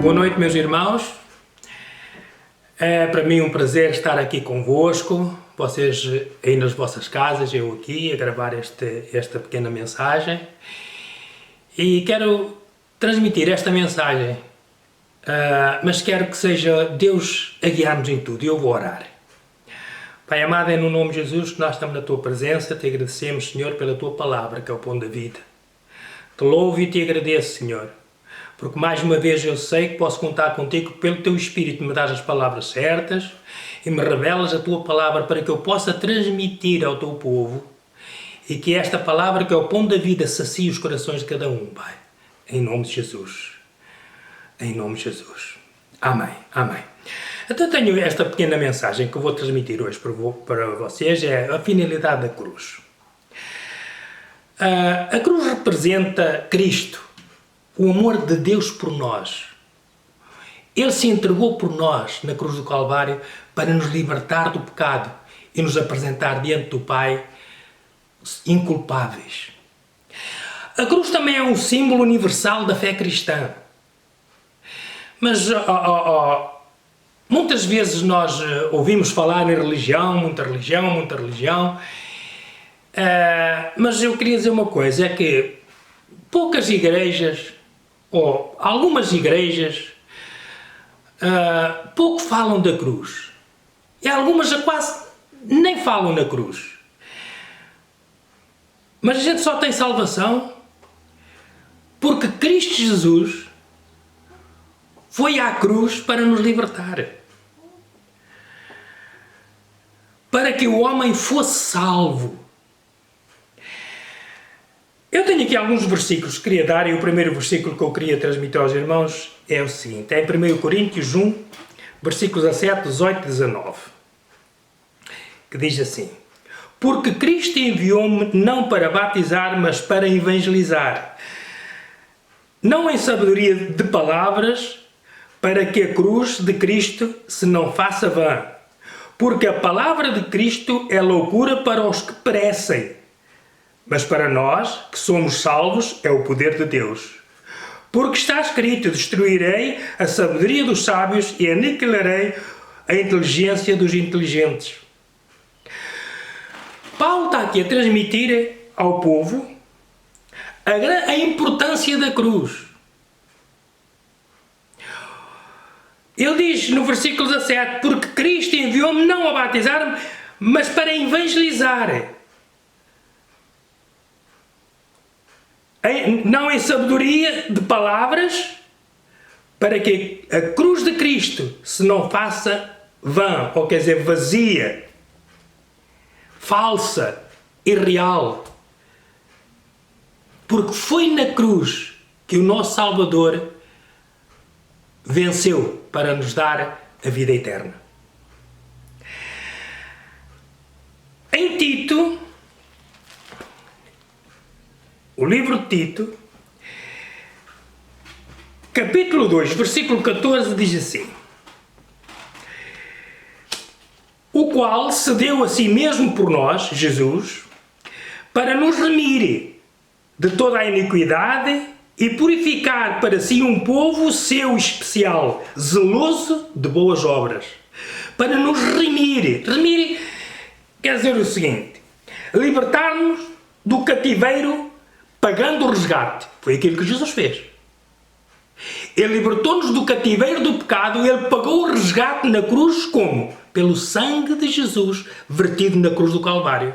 Boa noite, meus irmãos. É para mim um prazer estar aqui convosco, vocês aí nas vossas casas, eu aqui a gravar esta pequena mensagem. E quero transmitir esta mensagem, mas quero que seja Deus a guiar-nos em tudo, e eu vou orar. Pai amado, é no nome de Jesus que nós estamos na Tua presença, te agradecemos, Senhor, pela Tua palavra, que é o pão da vida. Te louvo e te agradeço, Senhor, porque mais uma vez eu sei que posso contar contigo, pelo Teu Espírito me dás as palavras certas e me revelas a Tua palavra para que eu possa transmitir ao Teu povo e que esta palavra, que é o pão da vida, sacie os corações de cada um, Pai. Em nome de Jesus. Em nome de Jesus. Amém. Amém. Então tenho esta pequena mensagem que eu vou transmitir hoje para vocês, é a finalidade da cruz. A cruz representa Cristo, o amor de Deus por nós. Ele se entregou por nós na cruz do Calvário para nos libertar do pecado e nos apresentar diante do Pai inculpáveis. A cruz também é um símbolo universal da fé cristã. Mas muitas vezes nós ouvimos falar em religião, muita religião, mas eu queria dizer uma coisa, é que poucas igrejas, ou algumas igrejas, pouco falam da cruz. E algumas já quase nem falam na cruz. Mas a gente só tem salvação porque Cristo Jesus foi à cruz para nos libertar. Para que o homem fosse salvo. Eu tenho aqui alguns versículos que queria dar, e o primeiro versículo que eu queria transmitir aos irmãos é o seguinte. É em 1 Coríntios 1, versículos 17, 18 e 19. Que diz assim: porque Cristo enviou-me não para batizar, mas para evangelizar. Não em sabedoria de palavras, para que a cruz de Cristo se não faça vã. Porque a palavra de Cristo é loucura para os que perecem, mas para nós, que somos salvos, é o poder de Deus. Porque está escrito: destruirei a sabedoria dos sábios e aniquilarei a inteligência dos inteligentes. Paulo está aqui a transmitir ao povo a importância da cruz. Ele diz no versículo 17: porque Cristo enviou-me não a batizar, mas para evangelizar. Não em sabedoria de palavras, para que a cruz de Cristo se não faça vã, ou quer dizer vazia, falsa, irreal. Porque foi na cruz que o nosso Salvador venceu para nos dar a vida eterna. Em Tito, o livro de Tito, capítulo 2, versículo 14, diz assim: o qual se deu a si mesmo por nós, Jesus, para nos remir de toda a iniquidade e purificar para si um povo seu especial, zeloso de boas obras. Para nos remir. Remir quer dizer o seguinte: libertar-nos do cativeiro pagando o resgate. Foi aquilo que Jesus fez. Ele libertou-nos do cativeiro do pecado, ele pagou o resgate na cruz como? Pelo sangue de Jesus vertido na cruz do Calvário.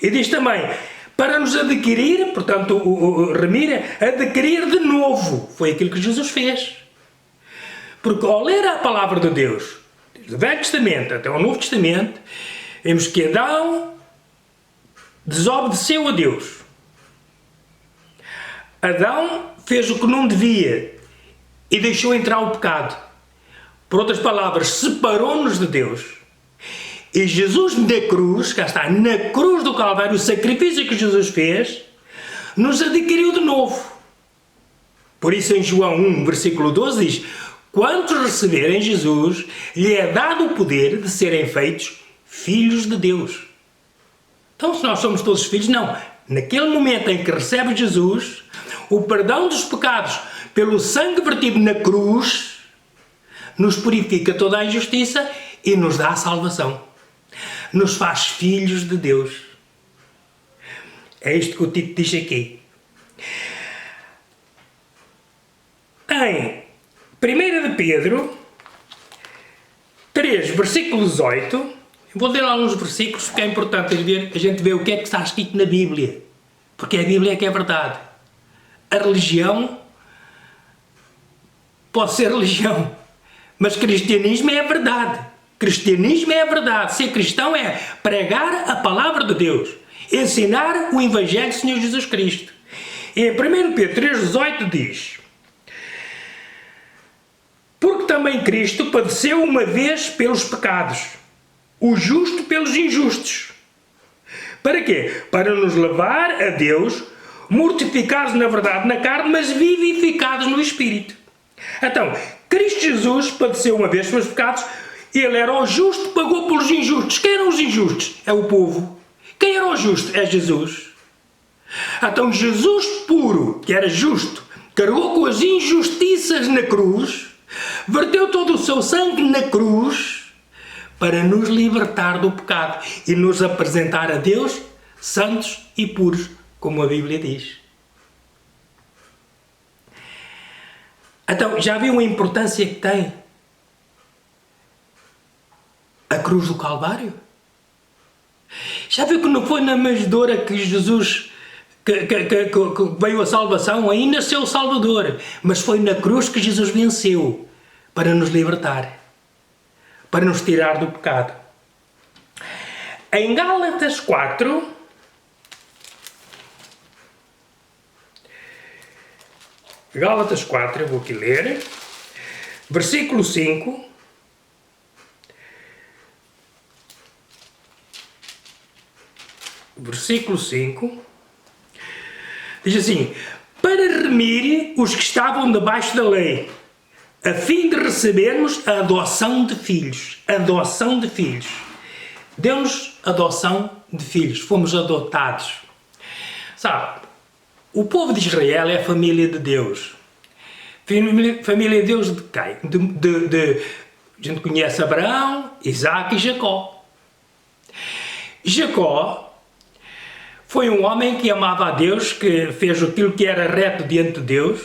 E diz também: para nos adquirir, portanto, remir, adquirir de novo. Foi aquilo que Jesus fez. Porque ao ler a palavra de Deus, desde o Velho Testamento até o Novo Testamento, vemos que Adão desobedeceu a Deus. Adão fez o que não devia e deixou entrar o pecado. Por outras palavras, separou-nos de Deus. E Jesus na cruz, cá está, na cruz do Calvário, o sacrifício que Jesus fez, nos adquiriu de novo. Por isso em João 1, versículo 12 diz: quantos receberem Jesus, lhe é dado o poder de serem feitos filhos de Deus. Então se nós somos todos filhos, não. Naquele momento em que recebe Jesus, o perdão dos pecados pelo sangue vertido na cruz, nos purifica toda a injustiça e nos dá a salvação. Nos faz filhos de Deus. É isto que o Tito diz aqui. Em 1 de Pedro 3, versículo 18, vou ler alguns versículos porque é importante a gente ver o que é que está escrito na Bíblia. Porque a Bíblia é que é verdade. A religião pode ser religião, mas cristianismo é a verdade. Cristianismo é a verdade. Ser cristão é pregar a palavra de Deus, ensinar o Evangelho do Senhor Jesus Cristo. E em 1 Pedro 3,18 diz: porque também Cristo padeceu uma vez pelos pecados, o justo pelos injustos. Para quê? Para nos levar a Deus, mortificados na verdade na carne, mas vivificados no Espírito. Então, Cristo Jesus padeceu uma vez pelos pecados. Ele era o justo, pagou pelos injustos. Quem eram os injustos? É o povo. Quem era o justo? É Jesus. Então Jesus puro, que era justo, carregou com as injustiças na cruz, verteu todo o seu sangue na cruz para nos libertar do pecado e nos apresentar a Deus santos e puros, como a Bíblia diz. Então, já viu a importância que tem a cruz do Calvário? Já viu que não foi na manjedoura que Jesus que veio a salvação? Aí nasceu o Salvador, mas foi na cruz que Jesus venceu para nos libertar, para nos tirar do pecado. Em Gálatas 4, eu vou aqui ler, versículo 5. Versículo 5 diz assim: para remir os que estavam debaixo da lei, a fim de recebermos a adoção de filhos. Adoção de filhos. Deu-nos adoção de filhos. Fomos adotados. Sabe, o povo de Israel é a família de Deus. Família de Deus de quem? A gente conhece Abraão, Isaac e Jacó. Jacó foi um homem que amava a Deus, que fez aquilo que era reto diante de Deus.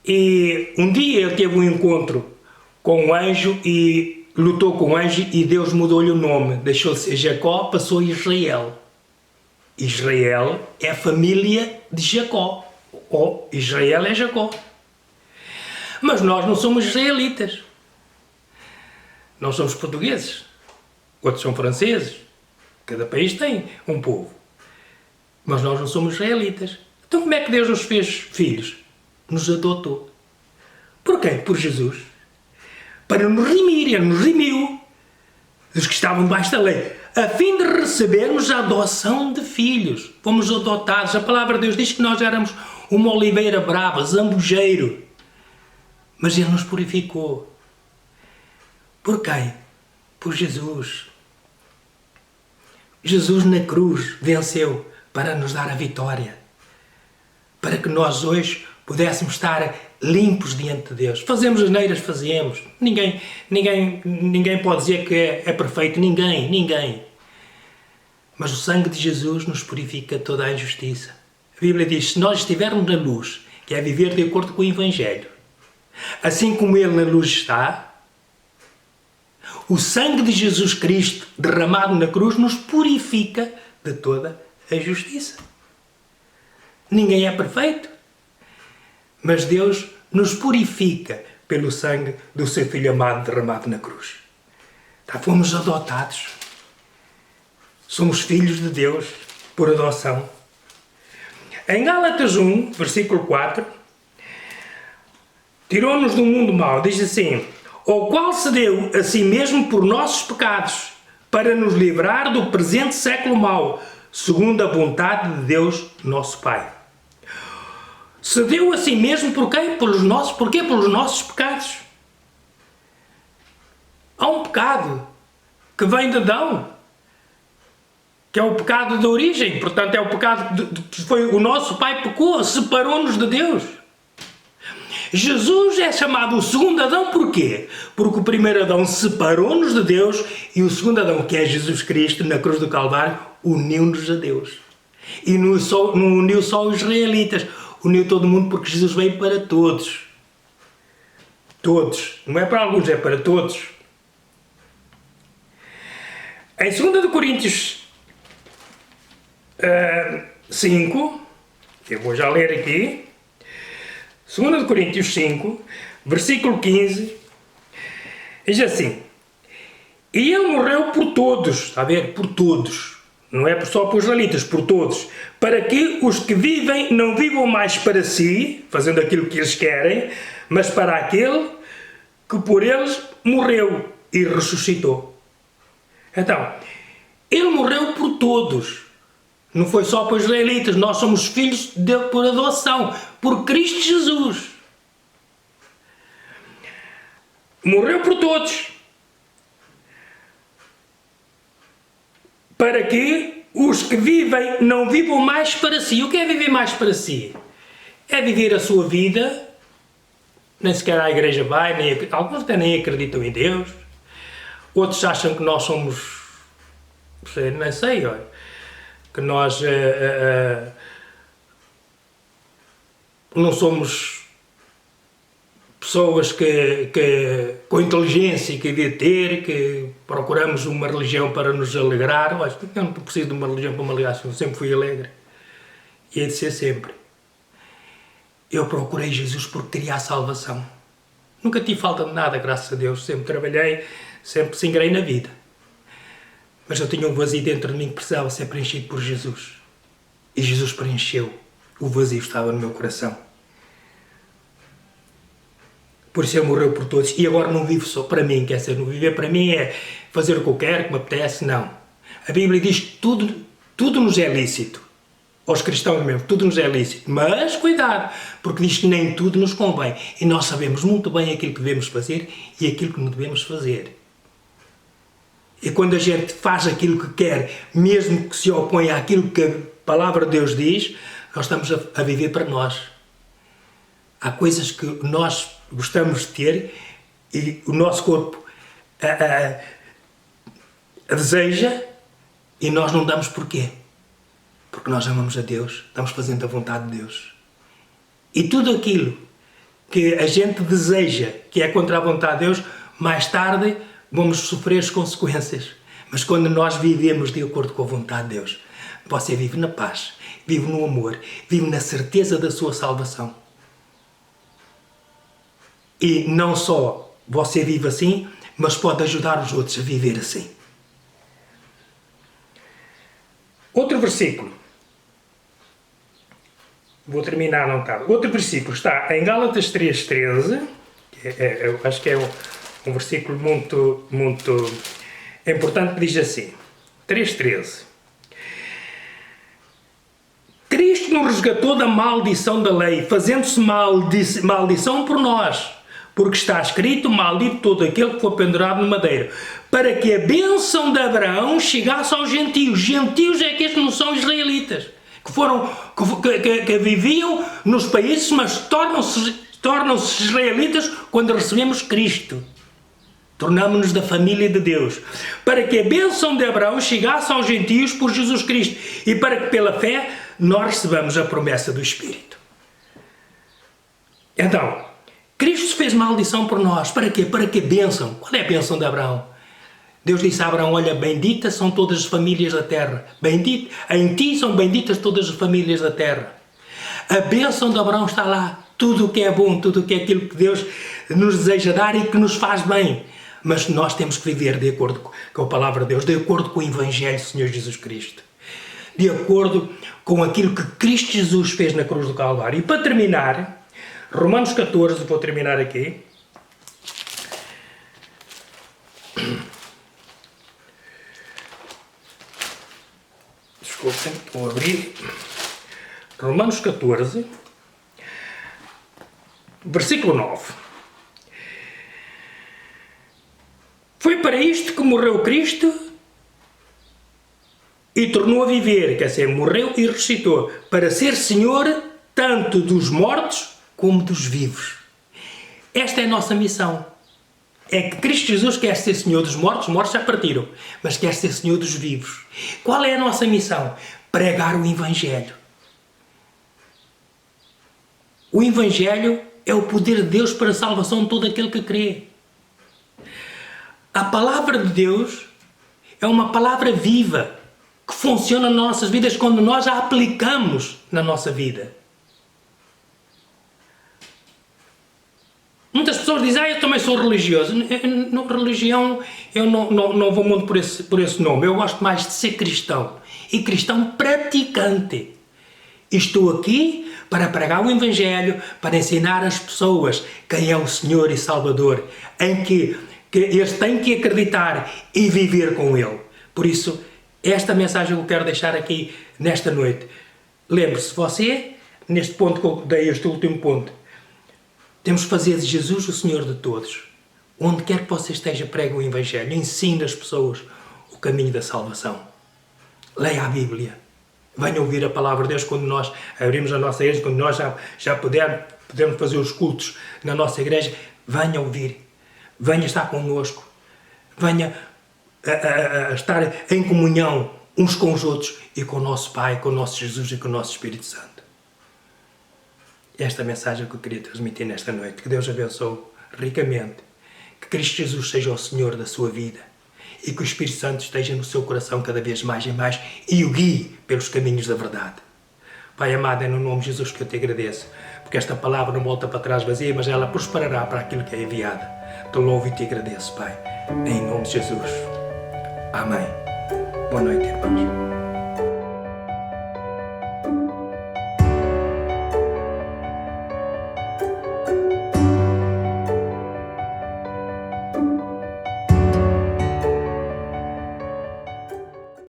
E um dia ele teve um encontro com um anjo e lutou com o anjo e Deus mudou-lhe o nome. Deixou de ser Jacó, passou a Israel. Israel é a família de Jacó. Ou Israel é Jacó. Mas nós não somos israelitas. Nós somos portugueses. Outros são franceses. Cada país tem um povo. Mas nós não somos israelitas. Então como é que Deus nos fez filhos? Nos adotou. Por quê? Por Jesus. Para nos remir. Ele nos remiu. Os que estavam debaixo da lei. A fim de recebermos a adoção de filhos. Fomos adotados. A palavra de Deus diz que nós éramos uma oliveira brava, zambujeiro. Mas Ele nos purificou. Por quem? Por Jesus. Jesus na cruz venceu para nos dar a vitória. Para que nós hoje pudéssemos estar limpos diante de Deus. Fazemos asneiras, fazemos. Ninguém pode dizer que é perfeito. Ninguém. Mas o sangue de Jesus nos purifica toda a injustiça. A Bíblia diz, se nós estivermos na luz, que é viver de acordo com o Evangelho, assim como Ele na luz está, o sangue de Jesus Cristo derramado na cruz nos purifica de toda a justiça. Ninguém é perfeito, mas Deus nos purifica pelo sangue do seu Filho amado derramado na cruz. Tá, fomos adotados. Somos filhos de Deus por adoção. Em Gálatas 1, versículo 4, tirou-nos do mundo mau, diz assim: o qual se deu a si mesmo por nossos pecados, para nos livrar do presente século mau, segundo a vontade de Deus, nosso Pai. Se deu a si mesmo por quem? Porquê? Pelos nossos pecados. Há um pecado que vem de Adão, que é o pecado da origem, portanto é o pecado que foi o nosso pai pecou, separou-nos de Deus. Jesus é chamado o segundo Adão porquê? Porque o primeiro Adão separou-nos de Deus e o segundo Adão, que é Jesus Cristo, na cruz do Calvário, uniu-nos a Deus. E não uniu só os israelitas, uniu todo mundo porque Jesus veio para todos. Todos. Não é para alguns, é para todos. Em 2 Coríntios 5, eu vou já ler aqui, 2 Coríntios 5, versículo 15, diz assim: e ele morreu por todos, está a ver? Por todos, não é só por os israelitas, por todos, para que os que vivem não vivam mais para si, fazendo aquilo que eles querem, mas para aquele que por eles morreu e ressuscitou. Então, ele morreu por todos. Não foi só para os israelitas. Nós somos filhos por adoção, por Cristo Jesus. Morreu por todos. Para que os que vivem não vivam mais para si. O que é viver mais para si? É viver a sua vida. Nem sequer à igreja vai, alguns até nem acreditam em Deus. Outros acham que nós somos, nem sei, olha, que nós não somos pessoas com inteligência que devia ter, que procuramos uma religião para nos alegrar. Eu não preciso de uma religião para me alegrar, eu sempre fui alegre. E hei de ser sempre. Eu procurei Jesus porque queria a salvação. Nunca tive falta de nada, graças a Deus. Sempre trabalhei, sempre se ingrei na vida. Mas eu tinha um vazio dentro de mim que precisava ser preenchido por Jesus. E Jesus preencheu. O vazio estava no meu coração. Por isso ele morreu por todos. E agora não vivo só para mim. Quer dizer, não viver para mim é fazer o que eu quero, que me apetece. Não. A Bíblia diz que tudo nos é lícito. Aos cristãos mesmo, tudo nos é lícito. Mas cuidado, porque diz que nem tudo nos convém. E nós sabemos muito bem aquilo que devemos fazer e aquilo que não devemos fazer. E quando a gente faz aquilo que quer, mesmo que se oponha àquilo que a palavra de Deus diz, nós estamos a viver para nós. Há coisas que nós gostamos de ter e o nosso corpo a deseja e nós não damos porquê. Porque nós amamos a Deus, estamos fazendo a vontade de Deus. E tudo aquilo que a gente deseja, que é contra a vontade de Deus, mais tarde vamos sofrer as consequências. Mas quando nós vivemos de acordo com a vontade de Deus, você vive na paz, vive no amor, vive na certeza da sua salvação. E não só você vive assim, mas pode ajudar os outros a viver assim. Outro versículo. Vou terminar, não está. Outro versículo está em Gálatas 3,13. Eu acho que é um versículo muito importante, que diz assim. 3,13. Cristo nos resgatou da maldição da lei, fazendo-se maldição por nós. Porque está escrito, maldito todo aquele que for pendurado no madeiro. Para que a bênção de Abraão chegasse aos gentios. Gentios é que estes não são israelitas. Que viviam nos países, mas tornam-se israelitas quando recebemos Cristo. Tornamos-nos da família de Deus. Para que a bênção de Abraão chegasse aos gentios por Jesus Cristo. E para que pela fé nós recebamos a promessa do Espírito. Então, Cristo fez maldição por nós. Para quê? Para que a bênção? Qual é a bênção de Abraão? Deus disse a Abraão, olha, benditas são todas as famílias da terra. Em ti são benditas todas as famílias da terra. A bênção de Abraão está lá. Tudo o que é bom, tudo o que é aquilo que Deus nos deseja dar e que nos faz bem. Mas nós temos que viver de acordo com a palavra de Deus, de acordo com o Evangelho do Senhor Jesus Cristo. De acordo com aquilo que Cristo Jesus fez na cruz do Calvário. E para terminar, Romanos 14, vou terminar aqui. Desculpem, vou abrir. Romanos 14, versículo 9. Foi para isto que morreu Cristo e tornou a viver, quer dizer, morreu e ressuscitou, para ser Senhor tanto dos mortos como dos vivos. Esta é a nossa missão. É que Cristo Jesus quer ser Senhor dos mortos, os mortos já partiram, mas quer ser Senhor dos vivos. Qual é a nossa missão? Pregar o Evangelho. O Evangelho é o poder de Deus para a salvação de todo aquele que crê. A palavra de Deus é uma palavra viva, que funciona nas nossas vidas quando nós a aplicamos na nossa vida. Muitas pessoas dizem, eu também sou religioso. Religião, eu não vou muito por esse nome. Eu gosto mais de ser cristão. E cristão praticante. Estou aqui para pregar o Evangelho, para ensinar as pessoas quem é o Senhor e Salvador, em que eles têm que acreditar e viver com Ele. Por isso, esta mensagem eu quero deixar aqui nesta noite. Lembre-se, você, neste ponto que eu dei, este último ponto, temos que fazer de Jesus o Senhor de todos. Onde quer que você esteja, pregue o Evangelho. Ensine as pessoas o caminho da salvação. Leia a Bíblia. Venha ouvir a palavra de Deus quando nós abrimos a nossa igreja, quando nós já podemos fazer os cultos na nossa igreja. Venha ouvir. Venha estar connosco. Venha a estar em comunhão uns com os outros e com o nosso Pai, com o nosso Jesus e com o nosso Espírito Santo. Esta mensagem que eu queria transmitir nesta noite. Que Deus abençoe ricamente. Que Cristo Jesus seja o Senhor da sua vida. E que o Espírito Santo esteja no seu coração cada vez mais e mais e o guie pelos caminhos da verdade. Pai amado, é no nome de Jesus que eu te agradeço. Porque esta palavra não volta para trás vazia, mas ela prosperará para aquilo que é enviada. Te louvo e te agradeço, Pai. Em nome de Jesus. Amém. Boa noite, irmãos.